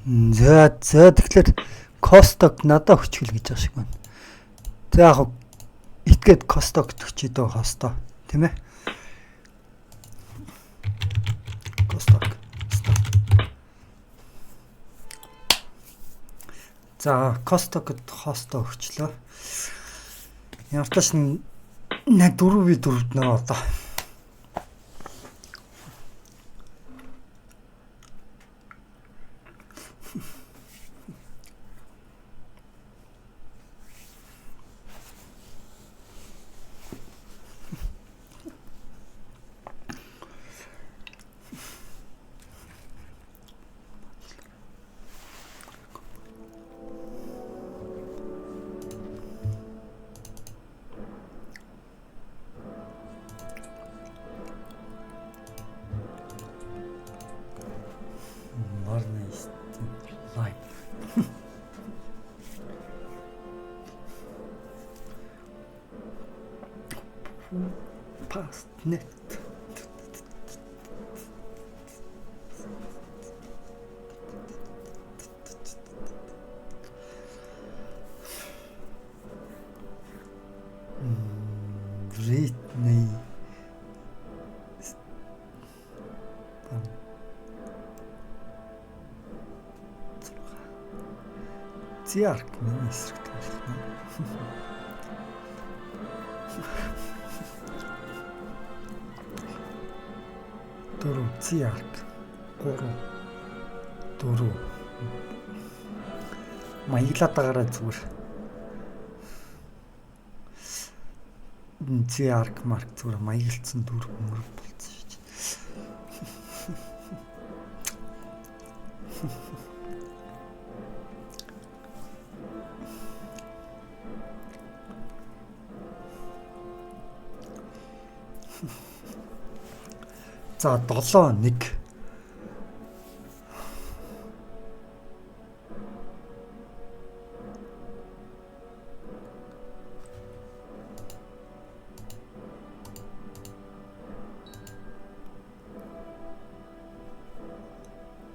За тэгэхээр Косток надад өгч хэл гэж байгаа шиг байна. За яг итгээд Косток өгч идөө хостоо тийм ээ. Косток. За Костокод хостоо өгчлөө. Ямар ч тааш 4v4 нөө одоо. Past net. Britney. Зиарк миний эсрэг таашилна. Дөрөв зиарк. 4 маяглаад байгаараа зүгээр. Зиарк марк зүгээр маяглцсан 4 мөр болцсон шүү дээ. За 7-1.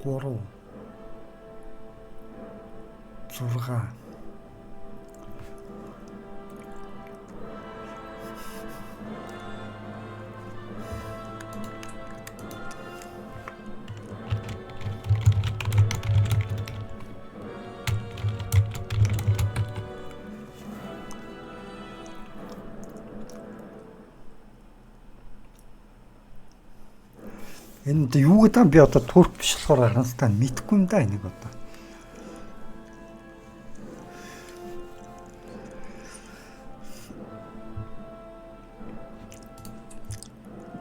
Гурав 6 энэ юу гэдэг би одоо турк биш болохоор харанцтай мэдхгүй юм да энийг одоо.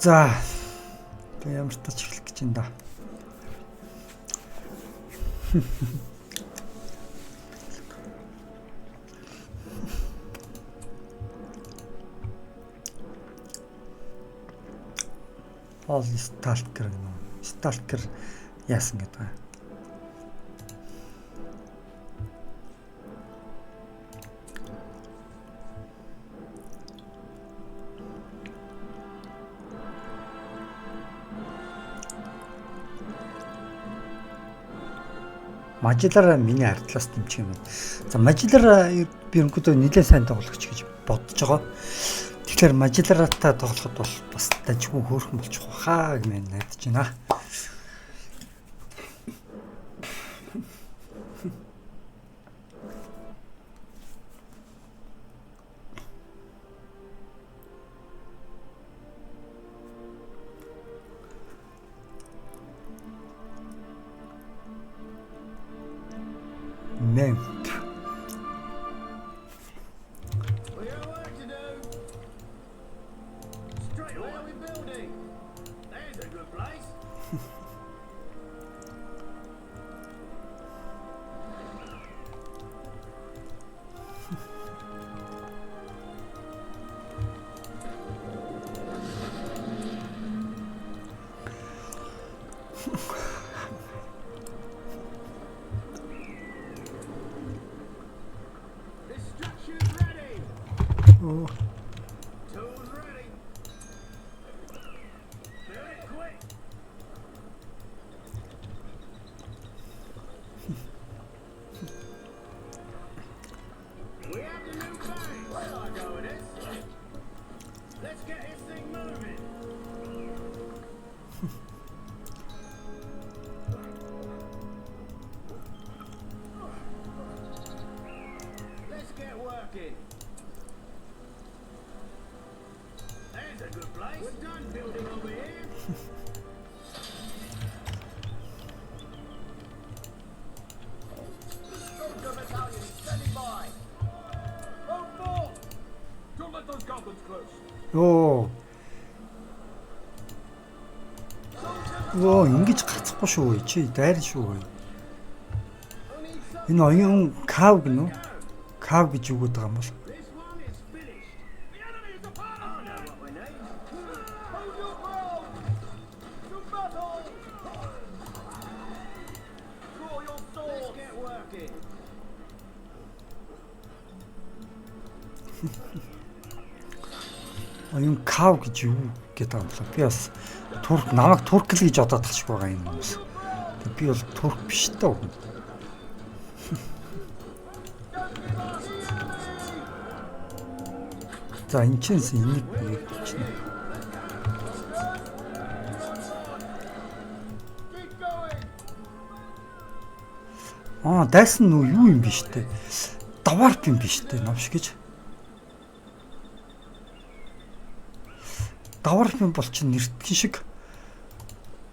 За би ямар тач хэлэх гэж юм да. Ол сталкер гэнэ. Сталкер яасан гэдэг байна. Мажлаар миний ардлаас дэмжих юм. За мажлаар би өнөөдөр нэлээд сайн тоглогч гэж бодож байгаа. Тэгэхээр мажлааратаа тоглоход бол бас дажгүй хөөрхөн болчих واخаа гэж найдаж байна. Мэн Йоо. Йоо, ингэж гацхгүй шүү. Чи дайр шүү. Энэ оюун кав гэнэ үү? Кав гэж үгээд байгаа юм бол. Оюун кав гэж юу гэдэг юм бол би бас турк намайг турк л гэж одоод тахшиг байгаа юм хүмүүс. Би бол турк биш таа. За энэ чинь энийг бичнэ. Дайсан нүү юу юм биш үү? Даваарп юм биш үү? Номш гэж. Даваарп юм бол чинь нэртгэн шиг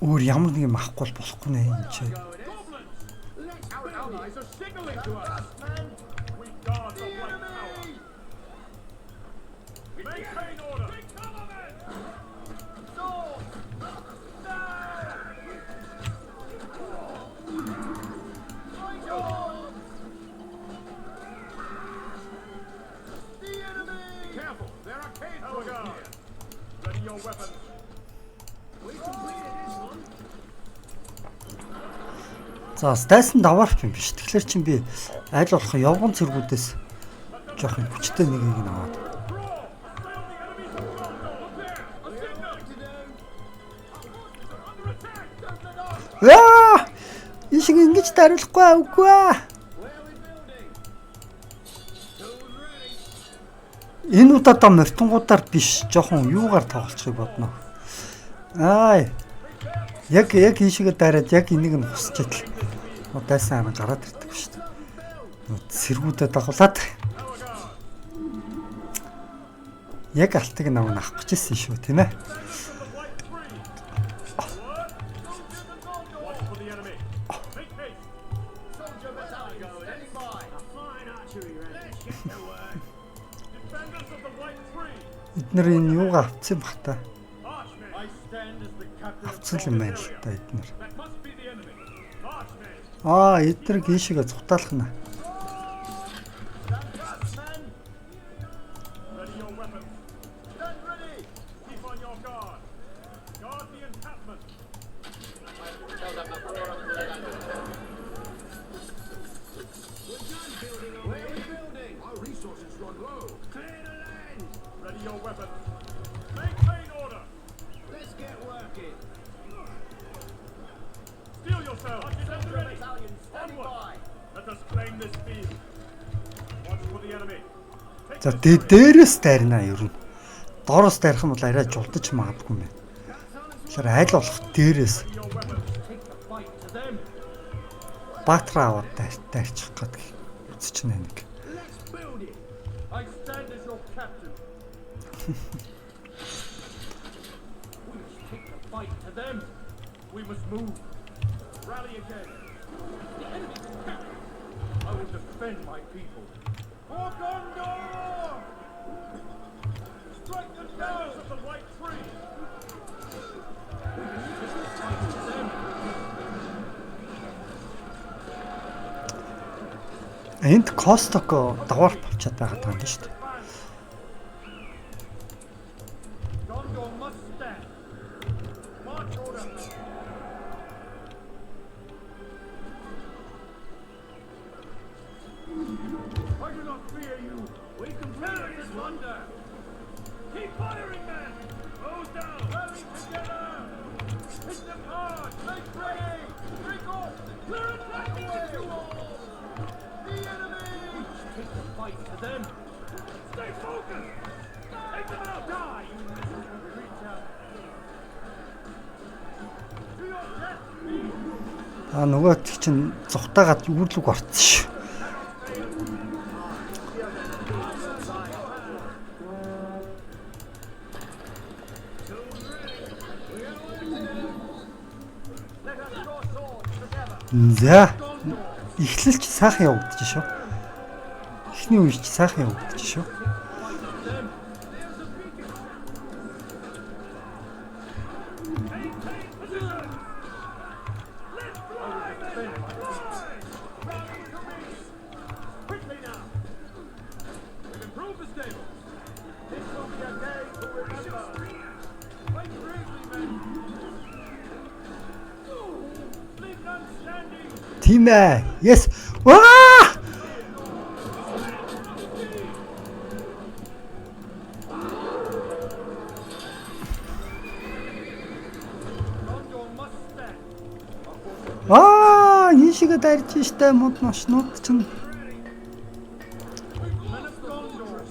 өөр ямар нэг юм ахгүй болохгүй нэ энэ чинь. За, стайсан даваарч юм биш. Тэгэхээр чинь би аль болох явган цэргүүдээс жоохон хүчтэй нэгийг нь аваад. Ишиг ингэж даруулахгүй үгүй. Энэ удаа мортонгуудаар биш, жоохон юугаар тоглолцохыг бодно. Яг ишигээ дараад яг энийг нь хусч идэл. Дайсан гараад ирдэг шүү дээ. Сэргүүдэд дагуулад. Яг алтыг намайг авах гэжсэн шүү, тийм ээ. Эднэр энэ юугаа авцсан бах та. Авцсан юм байна л та эднэр. Эднэр гişiгээ цухтаалах нь. За дээрээс дайрна ер нь. Доороос дайрах юм бол арай жулдаж магадгүй юм байна. Тэгэхээр аль болох дээрээс баатраа аваад дайрчих гэдэг үзэж байна нэг. Энд Косток даваар болчиход байгаа юм шүү дээ. Нөгөө чинь зүхтаагаад үүрлэг орцсон шүү. За эхлэлч сайхан явагдаж шүү. Эхний үеч сайхан явагдаж шүү. Quickly now! We've improved the stables. This will be a day to remember. Fight bravely, men. Leave none standing. Тийм ээ. Yes. Ваа! Gondor must stand. Энэ шиг дарж штэ мод машнууд чинь Men of Gondor.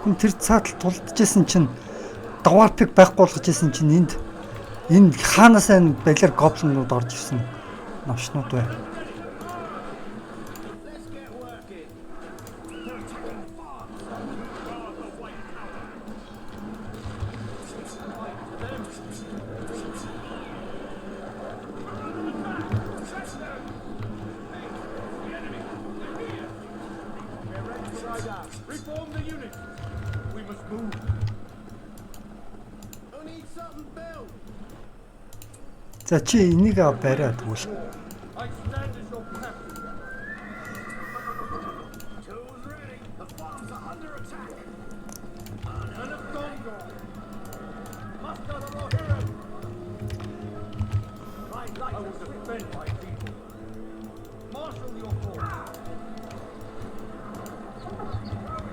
хүн тэр цаатал тулдчихсэн чинь даварпиг байхгүй болгож исэн чинь энд хаанаас энэ балер гоблинууд орж ирсэн навшнууд бай. Let's get working. They're attacking fast. Guard the White Tower. Fight to them. Press them. Hey, the enemy. They're here. We're ready to ride out. Reform the unit. We must move. I need something built. За чи энийг бариад тэгвэл. I stand as your captain. Tools ready. The farms are under attack. Men of Gondor. Muster the more heroes. I will defend my people. Marshal your force.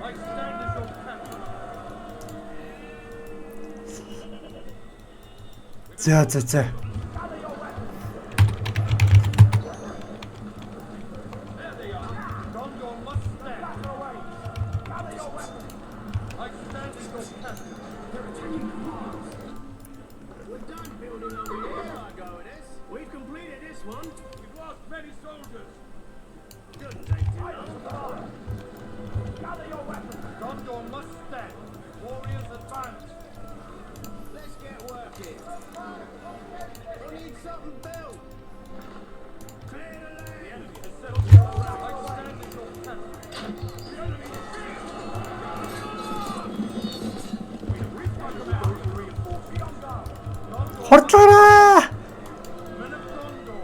I stand as your captain. За. There they are. Gondor must stand. Gather your weapons. I stand as your captain. They're attacking fast. We're done building over here, Argonis. We've completed this one. We've lost many soldiers. Shouldn't take too long. Gather your weapons. Gondor must stand. Warriors advance. Let's get working. We need something built. Clear the land. The enemy has settled down. I stand as your captain. The enemy is here. We have refront about to reinforce beyond guard. Gondor Хурдлаараа! Men of Gondor.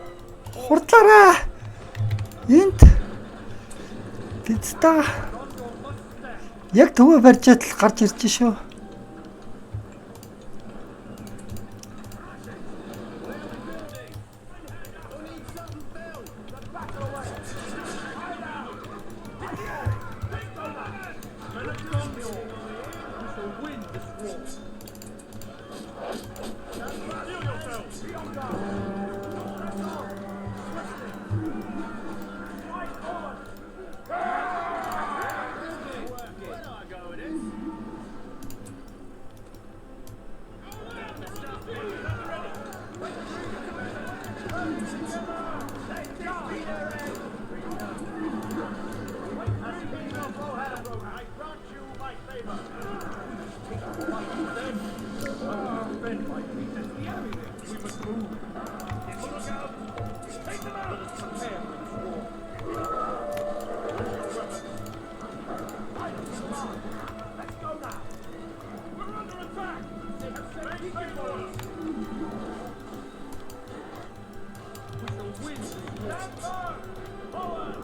Хурдлаараа! Энд пицта Gondor must stand. яг төвөө барьж ятал гарч ирж шүү. We need something built. The battle away. Hide out. Men of Gondor. We shall win this war. Steel yourselves. Beyond guard. Press on. Fight forward. Where do I go with this? I grant you my favor. Bend my feet. That's the enemy there. We must move. Look out. Take them out. Let us prepare for this war. Let's go now. We're under attack. They have sent people for us. We shall win this war. Stand firm. Forward.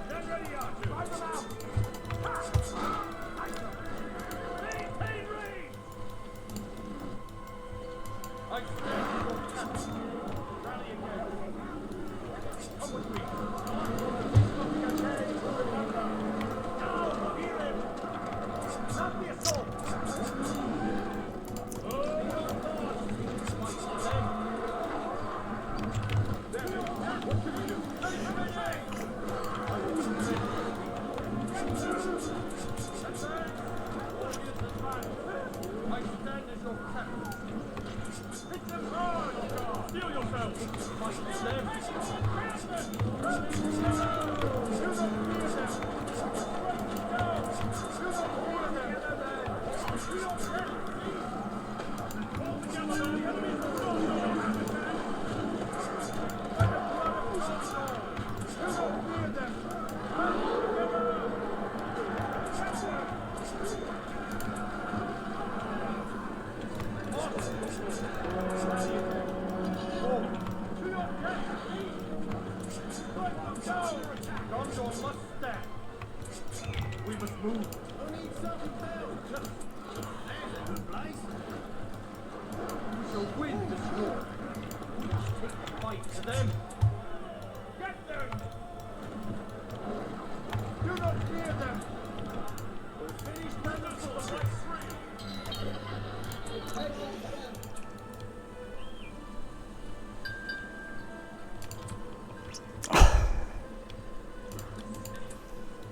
Get ready, Archer. Drive them out. Maintain range. I stand as your captain. Rally again. Come with me. Now, hear him. Not the assault. What should we do? Ready for melee! I stand as your captain. Hit them hard! Steel yourselves! Fight them! Do not fear them! Strike down! Do not fear them! Do not let it be! All together, the enemy is assaulting your captain! By the blood of Gondor! Do not fear them! Stand together! Forward! Fight to them. Get them. Do not fear them. We'll finish them until the right free.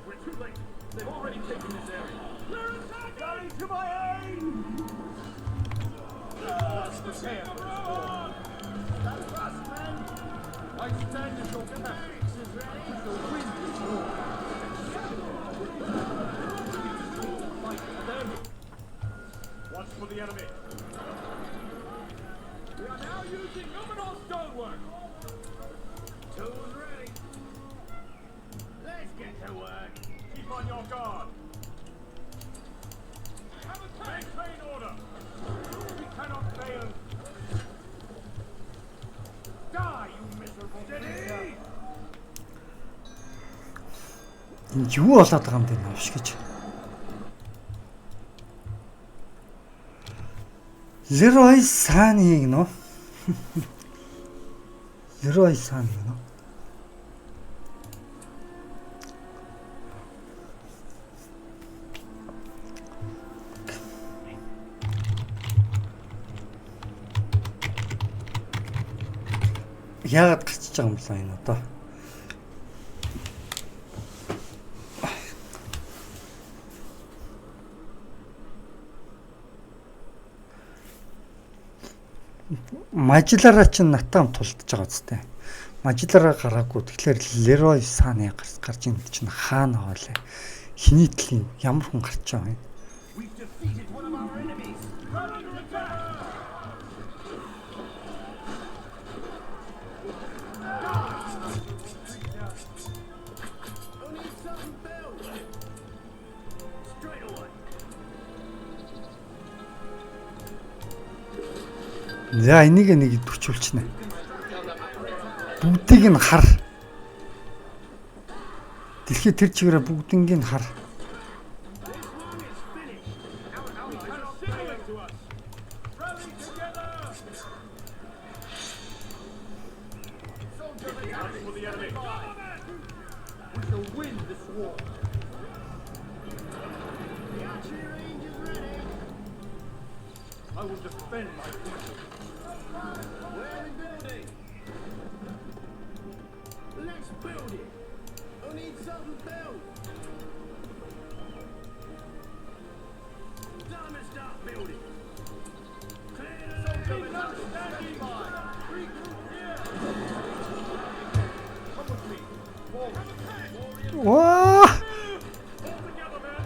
We're too late. They've already taken this area. They're attacking! To my aid! Prepare for this war. Stand fast, men! I stand at your command. We shall win this war. Fight for them. Once for the enemy. We are now using Numenor stonework. Tools ready. Let's get to work. Keep on your guard. Maintain order. We cannot fail. Die, you miserable steady. Юу болоод байгаа юм бэ навш гэж. Leroy Sané гэнэ. Leroy Sané гэнэ. Яагаад гарчиж байгаа юм бэ энэ одоо? Мажлараа чинь натам тулдж байгаа зү. Мажлараа гараагүй. Тэгэхээр Leroy Sané гарч ийн чинь хаана хоолой. Хиний тлийн ямар хүн гарч байгаа юм. We've defeated one of our enemies. Run under attack. Only something built. Straight away. За энийг нэг төрчүүлчихнэ. Бүгдийг нь хар. Дэлхий тэр чигээрээ бүгднийг нь хар. I will defend my fortune. Where are we building? Let's build it. I need something built. Time to start building. Clear standing by. Regroup here. Come with me. Forward. Ваа! All together, men.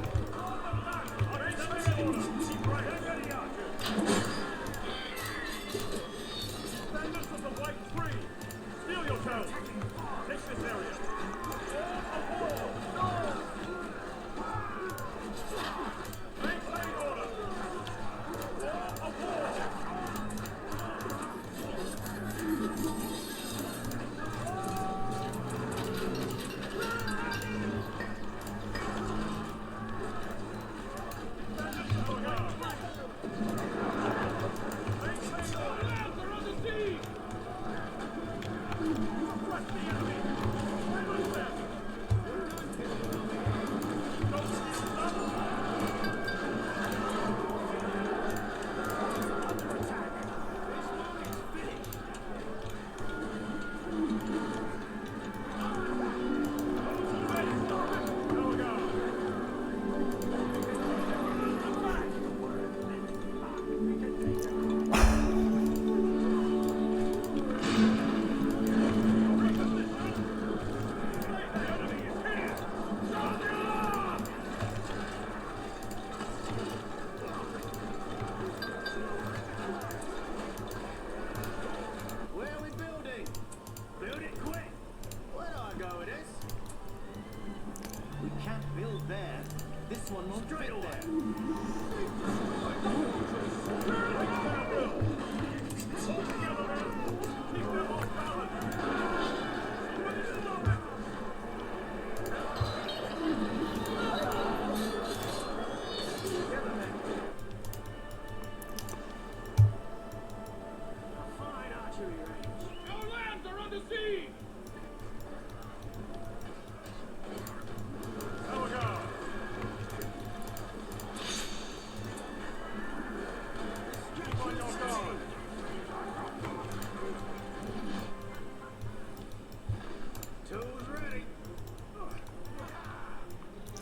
Keep right ready, archers. Standards of the White Tree. Steel yourselves. Take this area. All aboard. Maintain order. All aboard.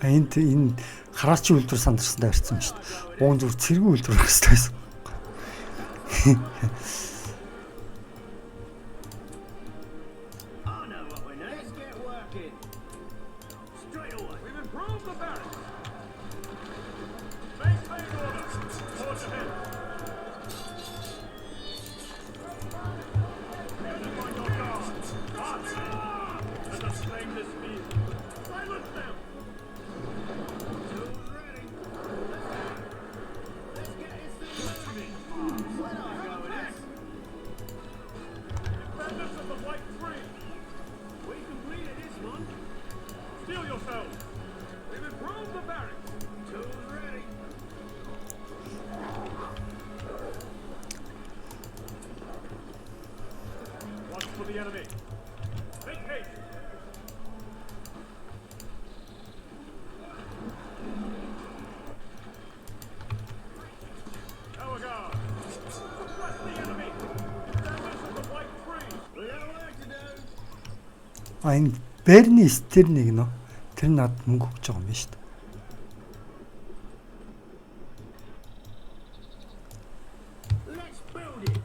Энэ хараачи үйлдвэр сандарсандаа ирсэн шүү дээ. Уун зүр цэргийн үйлдвэр байх хэрэгтэй байсан. I know what we need. Let's get working. Straight away. We've improved the barracks. Maintain order. Forge ahead. Unit on your guard. March. Let us claim this field. Silence them. Tools ready. Let's get this thing moving. Where do I go with this? Defenders of the White Tree. We completed this one. Steel yourselves. We've improved the barracks. Tools ready. Watch for the enemy. Make haste. Tower guard. Suppress the enemy. Defenders of the White Tree. We got work to do. Энэ Берни Стерник нөө. Тэр надад мөнгө өгч байгаа юм байна шүү дээ. Let's build it.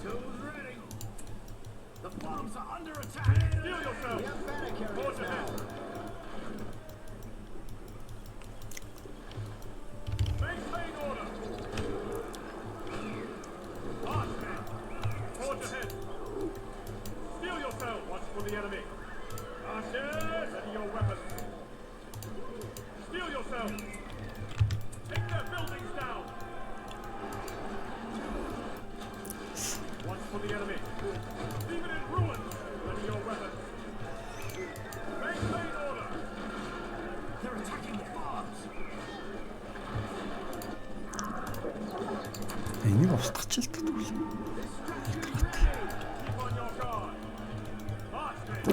Tools ready. The farms are under attack. Steel yourself. Forge ahead. Maintain order. March, men. Forge ahead. Steel yourself. Watch for the enemy. Archers, ready your weapons. Steel yourself. Take their buildings down. Watch for the enemy. Leave it in ruins. Ready your weapons. Maintain order. They're attacking the farms. Энийг устгах л гэдэг. Keep on your guard. March, men.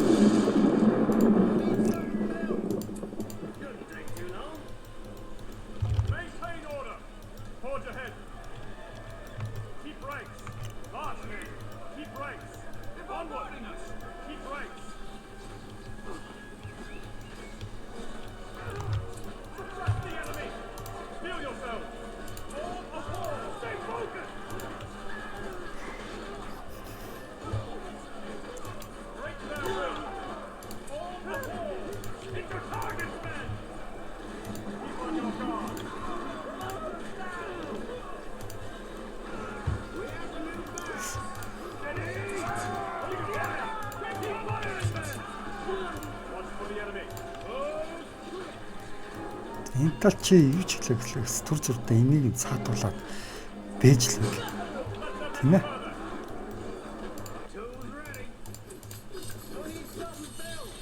Shouldn't take too long. Maintain order. Forge ahead. Keep ranks. March, men. Keep ranks. Onward. Keep ranks. Suppress the enemy. Steel yourselves. Hold the wall. Stay focused. Break their will. Hold the wall. Into targets, men. Keep on your guard. We have to move back. Steady. Keep fire. Keep firing, men. Watch for the enemy. Close. Энэ тал чи юу ч хэлэхлээс түр зүрдээ энийг нь цаатуулаад бэж л үг. Тийм ээ. Tools ready. We need something built.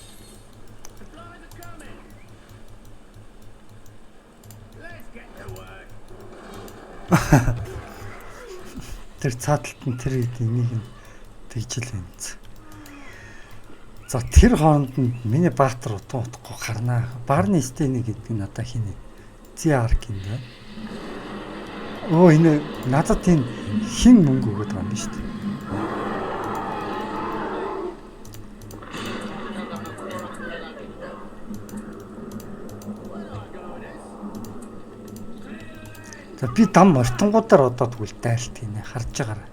Supplies are coming. Let's get to work. Тэр цааталт нь тэр энийг нь тэгж л байна. За тэр хооронд нь миний баатар утга утгагүй гарнаа. Барны стений гэдэг нь одоо хийнэ. ZR гин дээ. Оо энэ надад энэ хин мөнгө өгöd байгаа юм шүү дээ. За би дам ортонгуудаар одоо тэгвэл дайлт гинэ харж байгаарай.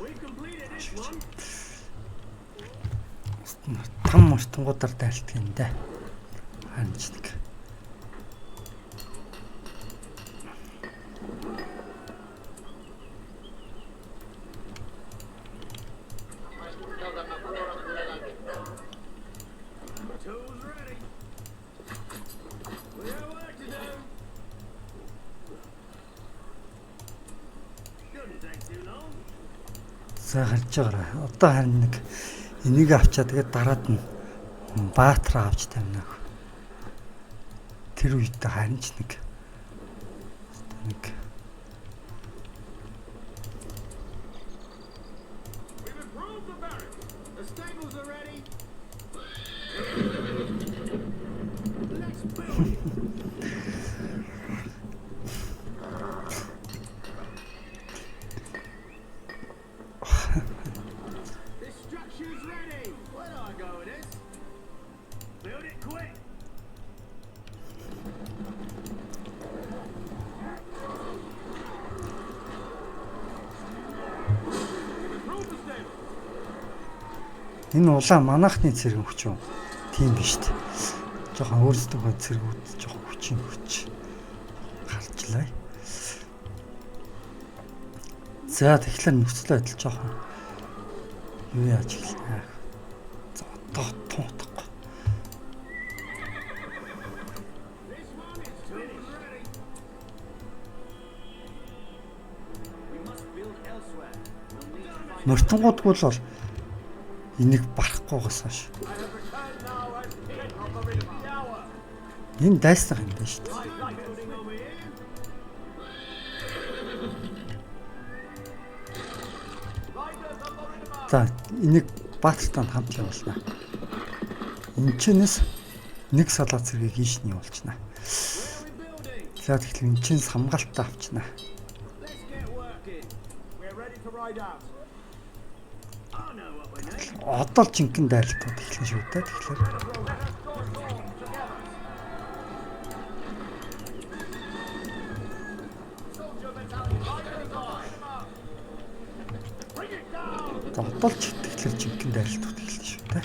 We completed this one. Там ортонгуудаар дайлт гинэ. Ханчдаг. Tools ready. We got work to do. Shouldn't take too long. За харж байгаарай. Одоо харин нэг энийг авчаа тэгээд дараад нь баатар авч тавина. Тэр үед харин ч нэг We've improved the barracks. The stables are ready. Let's build it. Энэ улаан манахны цэрэг хүч юм. Тийм биш үү? Жохон өөрсдөө цэргүүд жохон хүчин хүч гарчлаа. За тэгэхээр нөхцөл байдал жохон юу яаж эхэлнэ? За одоо тунтахгүй. Мөртөнгуудгүй л бол энийг барахгүйгаас хойш. Энэ дайснах юм байна шүү дээ. За энийг Баатартанд хамт явуулна. Энчнээс нэг салаа цэргийг ийш нь явуулчихна. За тэгэхээр энчнээс хамгаалтаа авчна. Одоо л жинхэнэ дайралтууд эхлэн шүү дээ. Тэгэхээр одоо л тэгэхээр жинхэнэ дайралтууд эхэлнэ шүү дээ.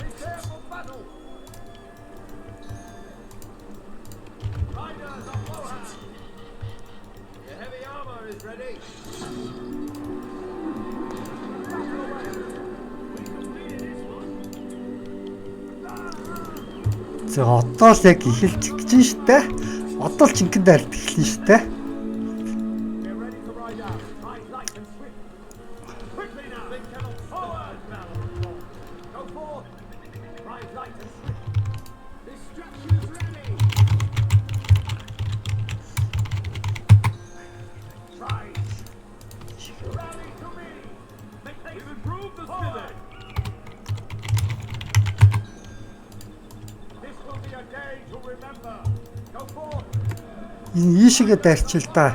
За одоо л яг эхэлж гэж байна шүү дээ. Одоо л жинхэнэ дайралт эхэлнэ шүү дээ. Энэ ийшээгээ дайрчил да.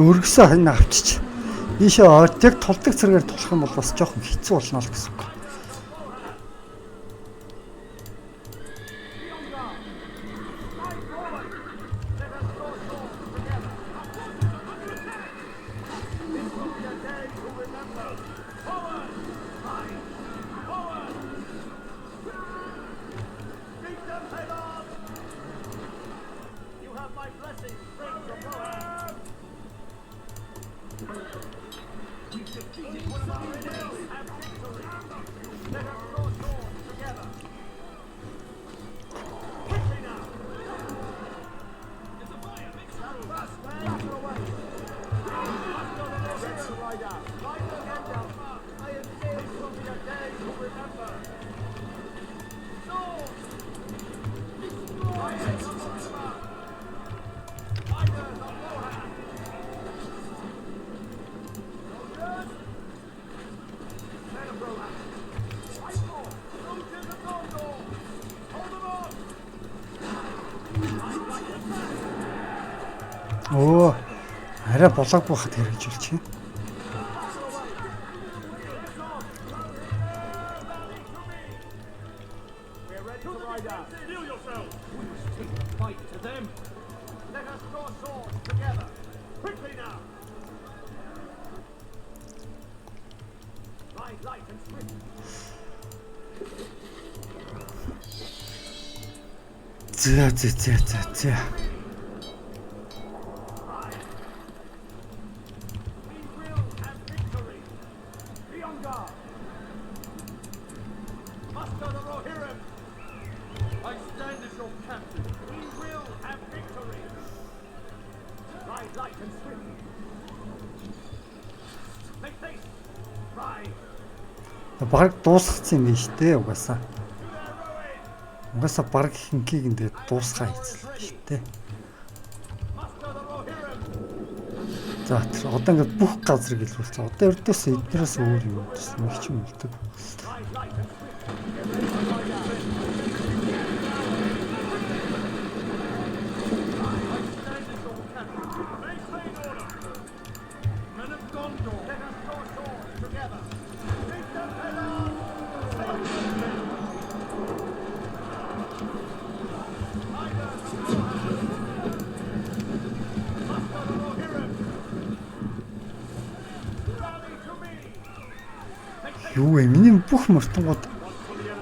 Өргөсөн хань авчиж ийшээ орж яг тулдаг цэргээр тулах юм бол бас жоохон хэцүү болно л гэсэн үг. Оо арай болоогүй хат хэрэгжүүлчих юм. We're ready to ride out. Steel yourselves. We must take the fight to them. Let us draw swords together. Quickly now. Ride light and swift. За. We will have victory. Be on guard. Muster the Rohirrim. I stand as your captain. We will have victory. Ride light and swift. Make haste. Ride. Бараг дуусгацсан юм биш үү угаасаа. To their rowing. Угаасаа бараг хинкийг ингээд дуусгаа хийчихлээ шүү дээ. Muster the Rohirrim. За тэр одоо ингээд бүх газрыг илрүүлсэн. Одоо ердөөс эднээс өөр юм гэсэн нэг ч юм үлдэг. Ride light and swift. Get ready to ride out. I stand as your captain. Maintain order. Men of Gondor. Let us draw swords together. Keep them head on. Muster the Rohirrim. Rally to me. Юу вэ? Миний бүх мөртөнгүүд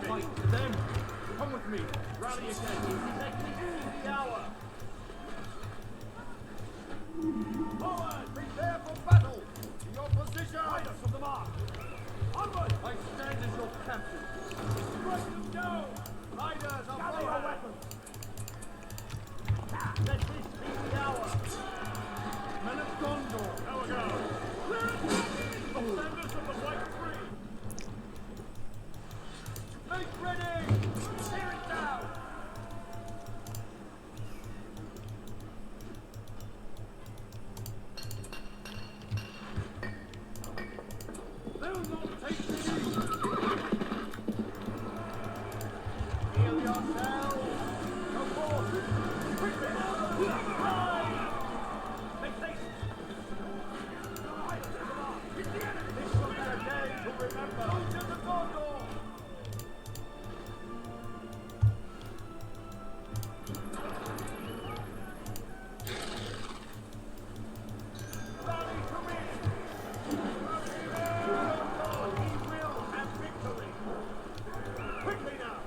Fight to them. Come with me. Rally again. This is the hour. Forward. Prepare for battle. To your position. Riders of the mark. Onward. I stand as your captain. Strike them down. Riders of gather your weapons. Let this be the hour. Men of Gondor. Now we go. Defenders of the White Tree. Make ready! Tear it down! They'll not take it easy! Heal yourselves! Go forth! Quickly! Ride! Make haste! This will be a day to remember! Soldiers of Gondor! Rally to me! He will have victory! Quickly now!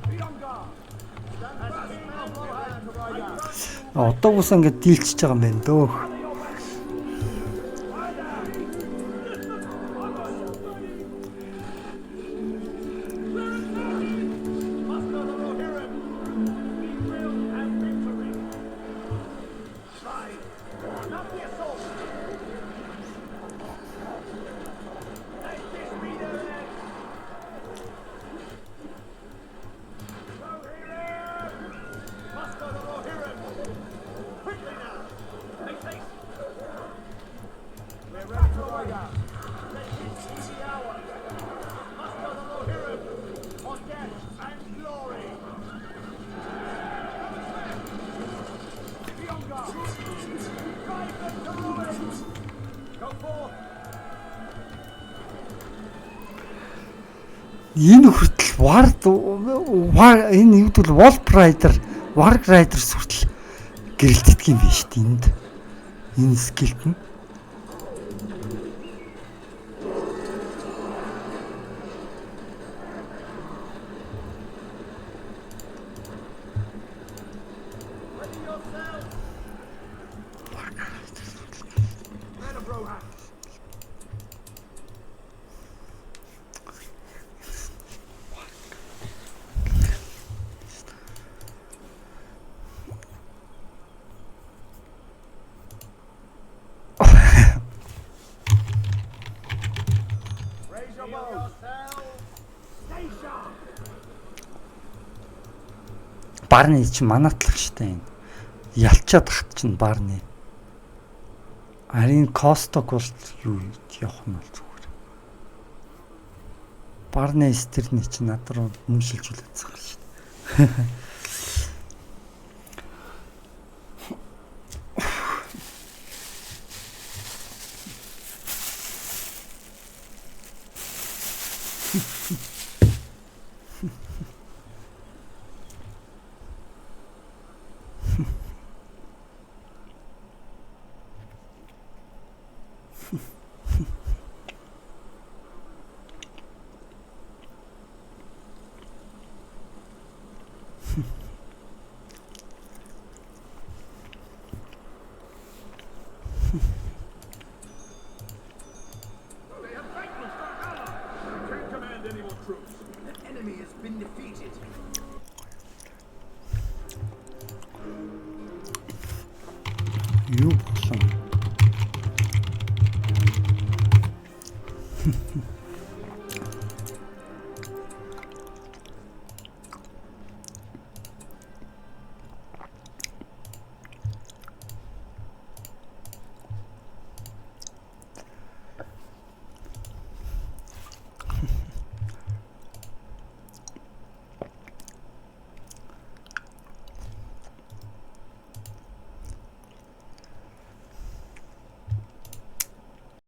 Be on guard! Stand fast, men will have to ride out! одоогоос ингээд дийлчихэж байгаа юм байна дөө. Muster the Rohirrim! We will have victory! Ride! Not the assault! Let this be their end! Rohirrim! Muster the Rohirrim! Quickly now! Make haste! We're ready to ride out! Let this be the hour! Muster the Rohirrim! For death and glory! Be on guard! Drive them to ruin! Go forth! Энэ хүртэл энэ юу гэвэл Wolf Rider, Warg Rider хүртэл гэрэлтдэг юм биш үү энд. Энэ скилт нь. Ready yourselves! Men of Rohan! Raise your bows! Stay sharp! Барны чинь манатлах штэ энэ. Ялчаад хат чинь барны. Харин Косток бол юу явах нь бол зүгээр. Барны стерний чинь над руу мөн шилжүүлээд байгаа шүү дээ. Юу болсон?